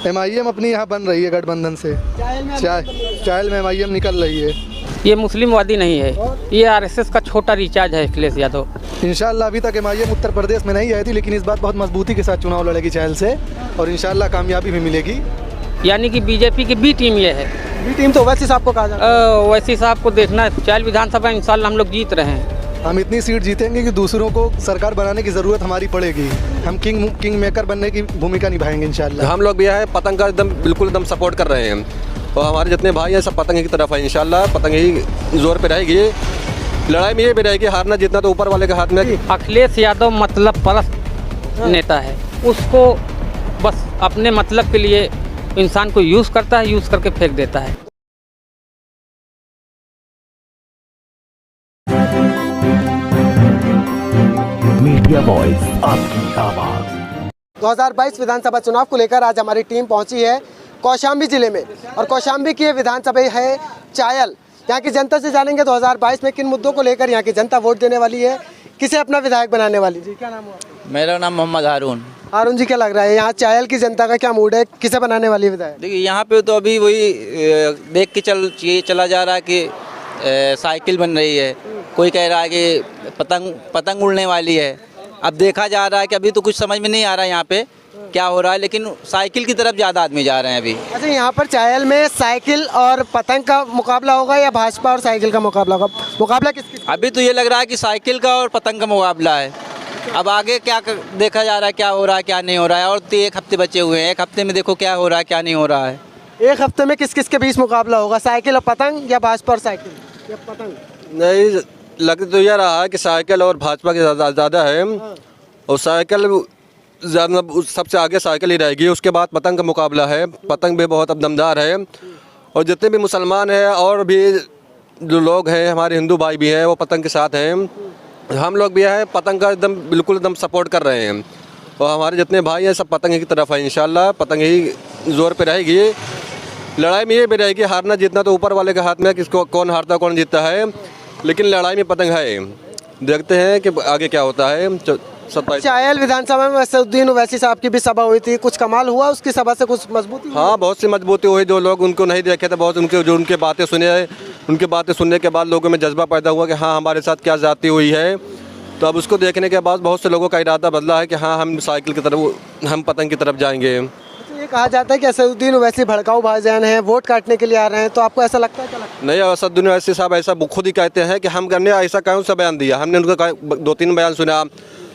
MIM अपनी यहाँ बन रही है गठबंधन से। चायल में MIM निकल रही है। ये मुस्लिमवादी नहीं है, ये RSS का छोटा रिचार्ज है अखिलेश यादव। इंशाल्लाह अभी तक MIM उत्तर प्रदेश में नहीं आई थी, लेकिन इस बार बहुत मजबूती के साथ चुनाव लड़ेगी चायल से और इंशाल्लाह कामयाबी भी मिलेगी। यानी कि बीजेपी की बी टीम ये है। बी टीम तो ओवैसी साहब को कहा जाता है। ओवैसी साहब को देखना है। चायल विधानसभा इंशाल्लाह हम लोग जीत रहे हैं। हम इतनी सीट जीतेंगे कि दूसरों को सरकार बनाने की ज़रूरत हमारी पड़ेगी। हम किंग मेकर बनने की भूमिका निभाएंगे इंशाल्लाह। हम लोग भी है पतंग का बिल्कुल सपोर्ट कर रहे हैं और हमारे जितने भाई हैं सब पतंग की तरफ है। इंशाल्लाह पतंग ही जोर पे रहेगी। लड़ाई में ये भी रहेगी, हारना जीतना तो ऊपर वाले के हाथ में। अखिलेश यादव मतलब परस्त नेता है, उसको बस अपने मतलब के लिए इंसान को यूज़ करता है, यूज़ करके फेंक देता है। मीडिया वॉइस, आपकी आवाज। 2022 विधानसभा चुनाव को लेकर आज हमारी टीम पहुंची है कौशाम्बी जिले में और कौशाम्बी की ये विधानसभा है चायल। यहाँ की जनता से जानेंगे 2022 में किन मुद्दों को लेकर यहाँ की जनता वोट देने वाली है, किसे अपना विधायक बनाने वाली। जी क्या नाम हुआ? मेरा नाम मोहम्मद हारून। हारून जी, क्या लग रहा है यहाँ चायल की जनता का क्या मूड है, किसे बनाने वाली विधायक? देखिए यहाँ पे तो अभी वही देख के चला जा रहा है कि साइकिल बन रही है, कोई कह रहा है कि पतंग उड़ने वाली है। अब देखा जा रहा है कि अभी तो कुछ समझ में नहीं आ रहा है यहाँ पे क्या हो रहा है, लेकिन साइकिल की तरफ ज़्यादा आदमी जा रहे हैं अभी। अच्छा, यहाँ पर चायल में साइकिल और पतंग का मुकाबला होगा या भाजपा और साइकिल का मुकाबला होगा? मुकाबला किसकी? अभी तो ये लग रहा है कि साइकिल का और पतंग का मुकाबला है। अब आगे क्या देखा जा रहा है, क्या हो रहा है क्या नहीं हो रहा है। और तो 1 हफ्ते बचे हुए हैं, 1 हफ्ते में देखो क्या हो रहा है क्या नहीं हो रहा है। 1 हफ्ते में किस किस के बीच मुकाबला होगा, साइकिल और पतंग या भाजपा और साइकिल या पतंग? नहीं, लग तो यह रहा है कि साइकिल और भाजपा के ज़्यादा है और साइकिल ज़्यादा सबसे आगे साइकिल ही रहेगी। उसके बाद पतंग का मुकाबला है। पतंग भी बहुत अब दमदार है और जितने भी मुसलमान हैं और भी जो लोग हैं हमारे हिंदू भाई भी हैं वो पतंग के साथ हैं। हम लोग भी है पतंग का बिल्कुल सपोर्ट कर रहे हैं और हमारे जितने भाई हैं सब पतंग की तरफ है। इंशाल्लाह पतंग ही जोर पे रहेगी। लड़ाई में ये भी रहेगी, हारना जीतना तो ऊपर वाले के हाथ में, किसको कौन हारता कौन जीतता है, लेकिन लड़ाई में पतंग है। देखते हैं कि आगे क्या होता है। चायल विधानसभा में असदुद्दीन ओवैसी साहब की भी सभा हुई थी, कुछ कमाल हुआ उसकी सभा से? कुछ मजबूती? हाँ, बहुत सी मजबूती हुई। जो लोग उनको नहीं देखे थे, बहुत उनके बातें सुने, उनकी बातें सुनने के बाद लोगों में जज्बा पैदा हुआ कि हाँ हमारे साथ क्या ज्यादती हुई है। तो अब उसको देखने के बाद बहुत से लोगों का इरादा बदला है कि हाँ हम साइकिल की तरफ, हम पतंग की तरफ जाएंगे। ये कहा जाता है कि असदुद्दीन ओवैसी भड़काऊ भाईजान हैं, वोट काटने के लिए आ रहे हैं, तो आपको ऐसा लगता है? क्या लगता है? नहीं, असदुद्दीन ओवैसी साहब ऐसा खुद ही कहते हैं कि हमने ऐसा कौन सा बयान दिया। हमने उनका 2-3 बयान सुना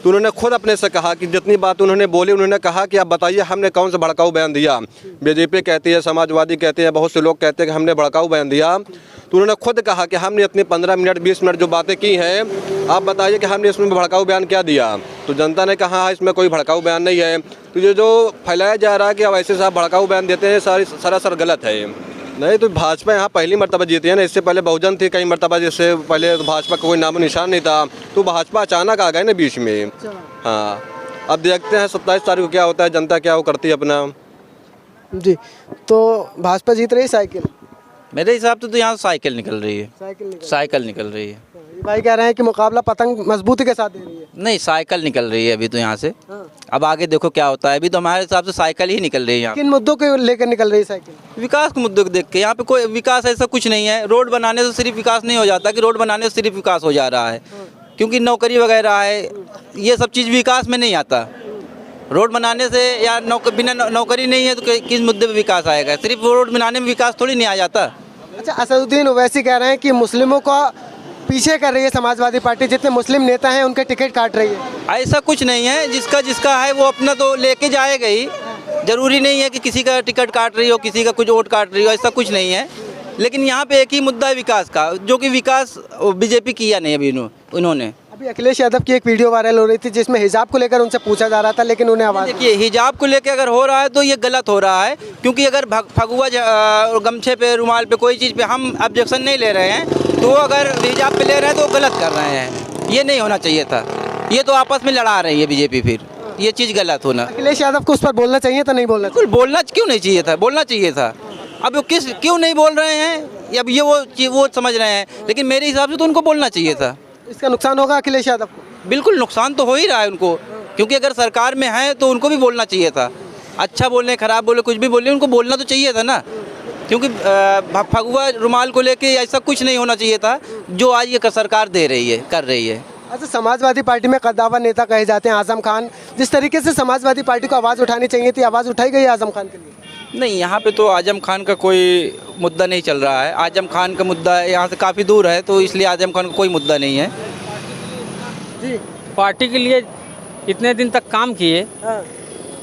तो उन्होंने खुद अपने से कहा कि जितनी बात उन्होंने बोली, उन्होंने कहा कि आप बताइए हमने कौन सा भड़काऊ बयान दिया। बीजेपी कहती है, समाजवादी कहते हैं, बहुत से लोग कहते हैं कि हमने भड़काऊ बयान दिया। तो उन्होंने खुद कहा कि हमने इतनी 15 मिनट 20 मिनट जो बातें की हैं, आप बताइए कि हमने इसमें भड़काऊ बयान क्या दिया। तो जनता ने कहा इसमें कोई भड़काऊ बयान नहीं है। तो ये जो फैलाया जा रहा है कि अब ऐसे साहब भड़काऊ बयान देते हैं, सरासर गलत है। नहीं, तो भाजपा यहाँ पहली मर्तबा जीती है ना। इससे पहले बहुजन थी कई मर्तबा, जिससे पहले भाजपा का कोई नामो निशान नहीं था। तो भाजपा अचानक आ गए ना बीच में। हाँ, अब देखते हैं 27 तारीख को क्या होता है, जनता क्या वो करती है अपना। जी, तो भाजपा जीत रही साइकिल? मेरे हिसाब से तो यहाँ साइकिल निकल रही है। साइकिल निकल रही है। भाई कह रहे हैं कि मुकाबला पतंग मजबूती के साथ दे रही है। नहीं, साइकिल निकल रही है अभी तो यहाँ से। अब आगे देखो क्या होता है। अभी तो हमारे हिसाब से साइकिल ही निकल रही है यहाँ। किन मुद्दों को लेकर निकल रही है साइकिल? विकास के मुद्दों को देख के। यहाँ पे कोई विकास ऐसा कुछ नहीं है। रोड बनाने से सिर्फ विकास नहीं हो जाता कि रोड बनाने से सिर्फ विकास हो जा रहा है, क्योंकि नौकरी वगैरह है, ये सब चीज़ विकास में नहीं आता। रोड बनाने से या बिना नौकरी नहीं है तो किस मुद्दे पर विकास आएगा? सिर्फ रोड बनाने में विकास थोड़ी नहीं आ जाता। अच्छा, असदुद्दीन ओवैसी कह रहे हैं कि मुस्लिमों का पीछे कर रही है समाजवादी पार्टी, जितने मुस्लिम नेता हैं उनके टिकट काट रही है। ऐसा कुछ नहीं है, जिसका है वो अपना तो लेके जाएगा ही। जरूरी नहीं है कि किसी का टिकट काट रही हो, किसी का कुछ वोट काट रही हो, ऐसा कुछ नहीं है। लेकिन यहाँ पे एक ही मुद्दा है विकास का, जो कि विकास बीजेपी किया नहीं अभी उन्होंने। अभी अखिलेश यादव की एक वीडियो वायरल हो रही थी जिसमें हिजाब को लेकर उनसे पूछा जा रहा था, लेकिन उन्हें आवाज़। देखिए, हिजाब को लेकर अगर हो रहा है तो ये गलत हो रहा है, क्योंकि अगर फगुआ गमछे पे, रुमाल पे, कोई चीज़ पे हम ऑब्जेक्शन नहीं ले रहे हैं, तो अगर हिजाब पे ले रहे हैं तो गलत कर रहे हैं। ये नहीं होना चाहिए था। ये तो आपस में लड़ा रही है बीजेपी, फिर ये चीज़ गलत होना। अखिलेश यादव को उस पर बोलना चाहिए था, नहीं बोलना? बिल्कुल बोलना क्यों नहीं चाहिए था, बोलना चाहिए था। अब वो क्यों नहीं बोल रहे हैं, अब ये वो समझ रहे हैं, लेकिन मेरे हिसाब से तो उनको बोलना चाहिए था। इसका नुकसान होगा अखिलेश यादव को? बिल्कुल नुकसान तो हो ही रहा है उनको, क्योंकि अगर सरकार में है तो उनको भी बोलना चाहिए था। अच्छा बोले खराब बोले कुछ भी बोले, उनको बोलना तो चाहिए था ना, क्योंकि फगुआ रुमाल को लेके ऐसा कुछ नहीं होना चाहिए था जो आज ये सरकार दे रही है, कर रही है। अच्छा, समाजवादी पार्टी में कद्दावर नेता कहे जाते हैं आजम खान, जिस तरीके से समाजवादी पार्टी को आवाज़ उठानी चाहिए थी, आवाज़ उठाई गई आजम खान के लिए? नहीं, यहाँ पे तो आजम खान का कोई मुद्दा नहीं चल रहा है। आजम खान का मुद्दा यहाँ से काफ़ी दूर है, तो इसलिए आजम खान का कोई मुद्दा नहीं है। जी पार्टी के लिए इतने दिन तक काम किए हाँ,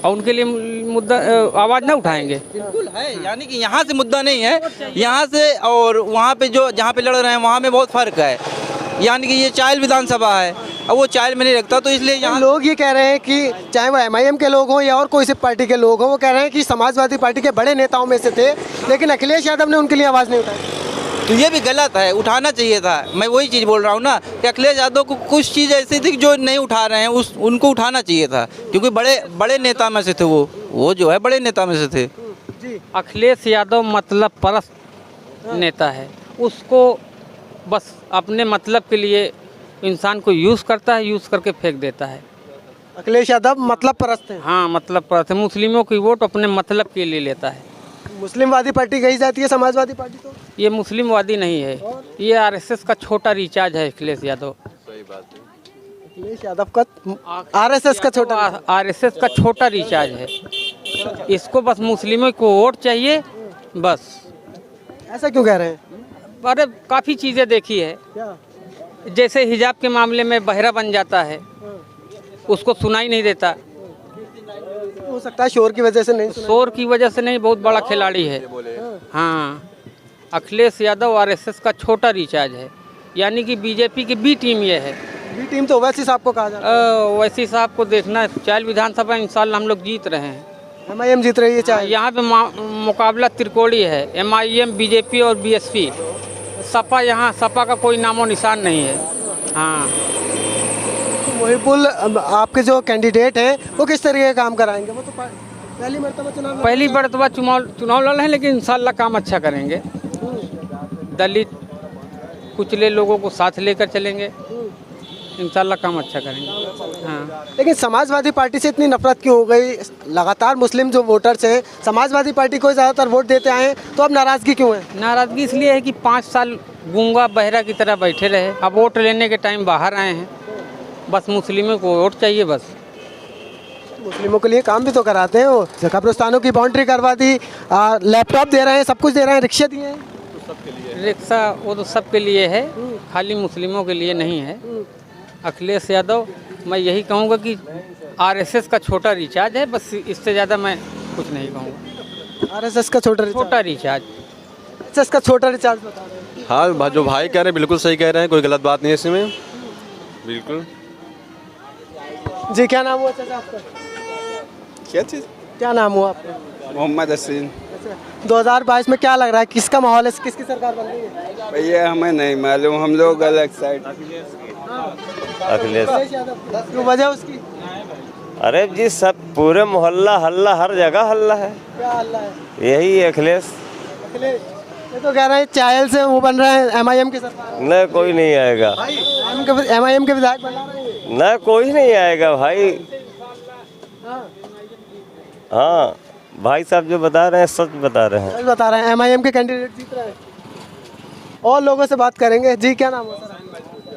और उनके लिए मुद्दा आवाज़ ना उठाएंगे? बिल्कुल है, यानी कि यहाँ से मुद्दा नहीं है, यहाँ से और वहाँ पे जो जहाँ पे लड़ रहे हैं वहाँ में बहुत फ़र्क है। यानी कि ये चायल विधानसभा है, अब वो चायल में नहीं रखता, तो इसलिए यहाँ लोग ये कह रहे हैं कि चाहे वो MIM के लोग हों या और कोई सी पार्टी के लोग हों, वो कह रहे हैं कि समाजवादी पार्टी के बड़े नेताओं में से थे, लेकिन अखिलेश यादव ने उनके लिए आवाज़ नहीं उठाई। तो ये भी गलत है, उठाना चाहिए था। मैं वही चीज़ बोल रहा हूँ ना कि अखिलेश यादव को कुछ चीज़ ऐसी थी जो नहीं उठा रहे हैं, उनको उठाना चाहिए था, क्योंकि बड़े नेता में से थे वो जो है बड़े नेता में से थे। जी, अखिलेश यादव मतलब परस्त नेता है, उसको बस अपने मतलब के लिए इंसान को यूज़ करता है, यूज़ करके फेंक देता है। अखिलेश यादव मतलब परस्त हैं। हाँ, मतलब परस्त है, मुस्लिमों की वोट अपने मतलब के लिए लेता है। मुस्लिमवादी पार्टी कही जाती है समाजवादी पार्टी, तो ये मुस्लिमवादी नहीं है, ये RSS का छोटा रिचार्ज है अखिलेश यादव। अखिलेश यादव का RSS का छोटा RSS का छोटा रिचार्ज है, इसको बस मुस्लिमों को वोट चाहिए बस। ऐसा क्यों कह रहे हैं? अरे काफ़ी चीज़ें देखी है, क्या? जैसे हिजाब के मामले में बहरा बन जाता है, उसको सुनाई नहीं देता। हो सकता है शोर की वजह से नहीं सुना। शोर की वजह से नहीं, बहुत बड़ा खिलाड़ी है। हाँ, अखिलेश यादव RSS का छोटा रिचार्ज है, यानी कि बीजेपी की बी टीम ये है। बी टीम तो ओवैसी साहब को कहा जाता है। वैसी साहब को देखना है, चायल विधानसभा इंशाल्लाह हम लोग जीत रहे हैं। MIM जीत रही है चाहे। यहाँ पे मुकाबला त्रिकोणी है, MIM, BJP और BSP। सपा, यहाँ सपा का कोई नामो निशान नहीं है। हाँ, मोहिबुल आपके जो कैंडिडेट हैं वो किस तरीके का काम कराएंगे? वो तो पहली मरतबा चुनाव पहली मरतबा चुनाव लड़ रहे हैं, लेकिन इंशाल्लाह काम अच्छा करेंगे। दलित कुचले लोगों को साथ लेकर चलेंगे, इंशाल्लाह काम अच्छा करेंगे। हाँ, लेकिन समाजवादी पार्टी से इतनी नफरत क्यों हो गई? लगातार मुस्लिम जो वोटर्स हैं समाजवादी पार्टी को ज़्यादातर वोट देते आए हैं, तो अब नाराज़गी क्यों है? नाराज़गी इसलिए है कि 5 साल गूंगा बहरा की तरह बैठे रहे, अब वोट लेने के टाइम बाहर आए हैं, बस मुस्लिमों को वोट चाहिए बस। मुस्लिमों के लिए काम भी तो कराते हैं, वो कब्रिस्तानों की बाउंड्री करवा दी, लैपटॉप दे रहे हैं, सब कुछ दे रहे हैं, रिक्शे दिए हैं। रिक्शा वो तो सबके लिए है, खाली मुस्लिमों के लिए नहीं है। अखिलेश यादव, मैं यही कहूँगा कि RSS का छोटा रिचार्ज है, बस इससे ज़्यादा मैं कुछ नहीं कहूँगा। RSS का छोटा रिचार्ज RSS का छोटा रिचार्ज बता रहे हैं। हाँ, जो भाई कह रहे हैं बिल्कुल सही कह रहे हैं, कोई गलत बात नहीं है इसमें, बिल्कुल। जी, क्या नाम हुआ चाचा आपका? क्या चीज़? क्या नाम हुआ आपका? मोहम्मद हसीन। 2022 में क्या लग रहा है, किसका माहौल है, किसकी सरकार बन रही है? भैया हमें नहीं मालूम, हम लोग अलग साइड। अखिलेश। क्यों वजह उसकी? अरे जी, सब पूरे मोहल्ला हल्ला, हर जगह हल्ला है। क्या हल्ला है? यही अखिलेश। अखिलेश ये तो कह रहे हैं चायल से वो बन रहे हैं MIM की सरकार। न कोई नहीं आएगा, MIM के विधायक बना रहे हैं। न कोई नहीं आएगा भाई। हाँ, भाई साहब जो बता रहे हैं सच बता रहे हैं। सच बता रहे हैं, MIM के कैंडिडेट जीत रहे हैं। और लोगों से बात करेंगे। जी, क्या नाम है सर?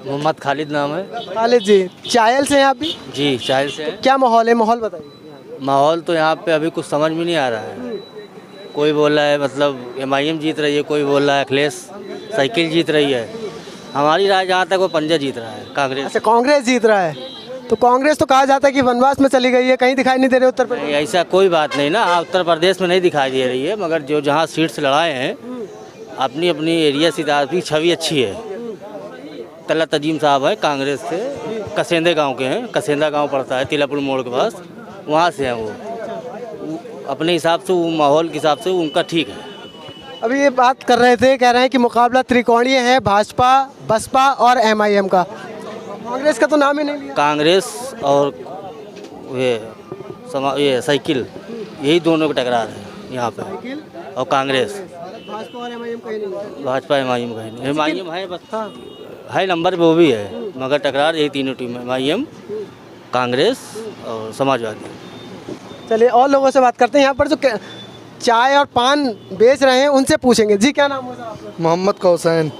मोहम्मद खालिद नाम है। खालिद जी, चायल से हैं आप भी? जी, चायल से हैं। क्या माहौल है, माहौल बताइए। माहौल तो यहाँ पे अभी कुछ समझ में नहीं आ रहा है। कोई बोल रहा है मतलब MIM जीत रही है, कोई बोल रहा है अखिलेश साइकिल जीत रही है। हमारी राय जहाँ तक वो पंजा जीत रहा है, कांग्रेस। अच्छा, कांग्रेस जीत रहा है। तो कांग्रेस तो कहा जाता है कि वनवास में चली गई है, कहीं दिखाई नहीं दे रहे उत्तर प्रदेश। ऐसा कोई बात नहीं ना, उत्तर प्रदेश में नहीं दिखाई दे रही है, मगर जो जहाँ सीट्स लड़ाए हैं अपनी अपनी एरिया से की छवि अच्छी है। तल्ला तजीम साहब है कांग्रेस से, कसेंदे गांव के हैं, कसेंदा गांव पड़ता है तिलापुर मोड़ के पास, वहाँ से हैं वो। अपने हिसाब से वो माहौल के हिसाब से उनका ठीक है। अभी ये बात कर रहे थे, कह रहे हैं कि मुकाबला त्रिकोणीय है, भाजपा, बसपा और MIM का। कांग्रेस का तो नाम ही नहीं लिया। कांग्रेस और ये साइकिल, यही दोनों का टकरार है यहाँ पे। और कांग्रेस, भाजपा और MIM कहीं नहीं। भाजपा MIM कहीं नहीं। MIM है बस, हाई नंबर पे वो भी है, मगर टकरार यही तीनों टीम है, MIM, कांग्रेस और समाजवादी। चलिए और लोगों से बात करते हैं। यहाँ पर जो चाय और पान बेच रहे हैं उनसे पूछेंगे। जी क्या नाम हो सर आपका? मोहम्मद कौसैन।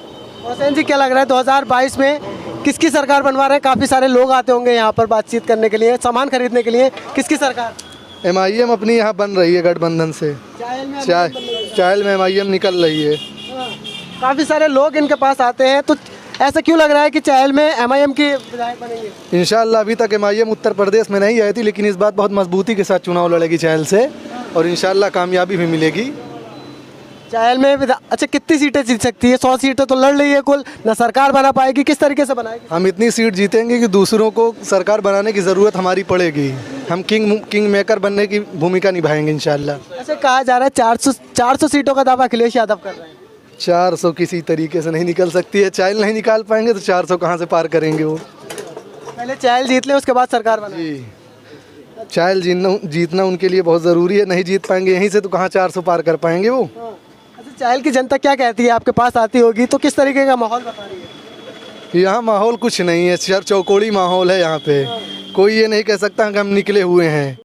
हुसैन जी क्या लग रहा है 2022 में किसकी सरकार बनवा रहे हैं? काफ़ी सारे लोग आते होंगे यहाँ पर बातचीत करने के लिए, सामान खरीदने के लिए। किसकी सरकार? MIM अपनी यहाँ बन रही है गठबंधन से। चायल में MIM निकल रही है। काफ़ी सारे लोग इनके पास आते हैं, तो ऐसा क्यों लग रहा है कि चायल में MIM की विधायक बनेंगे? इंशाल्लाह अभी तक MIM उत्तर प्रदेश में नहीं आई थी, लेकिन इस बार बहुत मजबूती के साथ चुनाव लड़ेगी चायल से और इंशाल्लाह कामयाबी भी मिलेगी। चायल में अच्छा कितनी सीटें जीत सकती है? 100 सीटें तो लड़ रही है कुल, ना सरकार बना पाएगी, किस तरीके से बनाएगी? हम इतनी सीट जीतेंगे कि दूसरों को सरकार बनाने की ज़रूरत हमारी पड़ेगी। हम किंग मेकर बनने की भूमिका निभाएंगे इंशाल्लाह। ऐसे कहा जा रहा है 400 सीटों का दावा अखिलेश यादव कर रहे हैं। 400 किसी तरीके से नहीं निकल सकती है। चायल नहीं निकाल पाएंगे तो 400 कहाँ से पार करेंगे वो। पहले चायल जीत ले, उसके बाद सरकार बना। जी, चायल जीतना उनके लिए बहुत ज़रूरी है। नहीं जीत पाएंगे यहीं से तो कहाँ 400 पार कर पाएंगे वो। अच्छा, चायल की जनता क्या कहती है? आपके पास आती होगी तो किस तरीके का माहौल बता रही है? यहाँ माहौल कुछ नहीं है, चौकोड़ी माहौल है यहाँ पे। कोई ये नहीं कह सकता कि हम निकले हुए हैं।